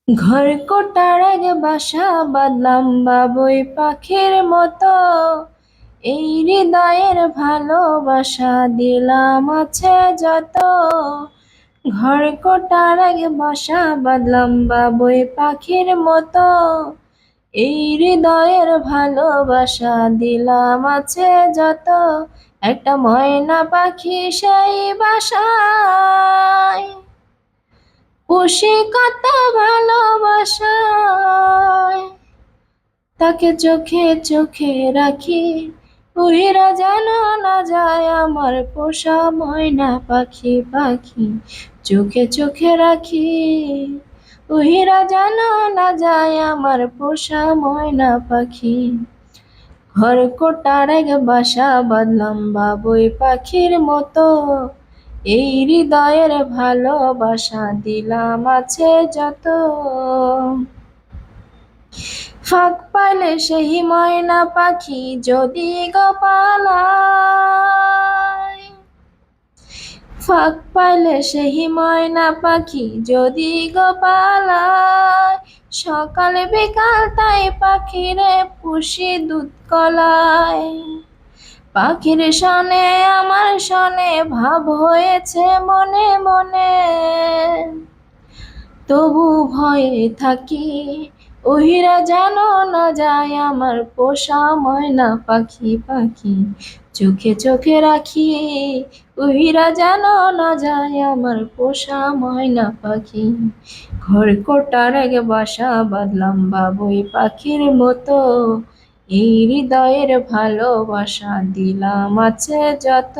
ঘর কোটার এক বাসা বাঁধলাম বাবুই পাখির মতো, এই হৃদয়ের ভালোবাসা দিলাম আছে যত। ঘর কোটার এক বাসা বাঁধলাম বাবুই পাখির মতো, এই হৃদয়ের ভালোবাসা দিলাম আছে যত। একটা ময়না পাখি সেই বাসায় পুষি কত ভালোবাসায়, তাকে চোখে চোখে রাখি, উইরা যেন না যায় আমার পোষা ময়না পাখি। পাখি চোখে চোখে রাখি, উইরা যেন না যায় আমার পোষা ময়না পাখি। ঘর কোটার এক বাসা বাঁধলাম বাবুই পাখির মতো, এই হৃদয়ের ভালোবাসা দিলাম আছে যত। ফাঁক পাইলে সেই ময়না পাখি যদি গো পালায়, ফাঁক পাইলে সেই ময়না পাখি যদি গো পালায়, সকাল বিকাল তাই পাখিরে পুষি দুধ কলায়। পাখির সনে আমার সনে ভাব হয়েছে মনে মনে, তবু ভয়ে থাকি, উহিরা যেন না যায় আমার পোষা ময়না পাখি। পাখি চোখে চোখে রাখি, উহিরা যেন না যায় আমার পোষা ময়না পাখি। ঘর কোটার এক বাসা বাঁধলাম বাবুই পাখির মতো, এই হৃদয়ের ভালোবাসা দিলাম আছে যত।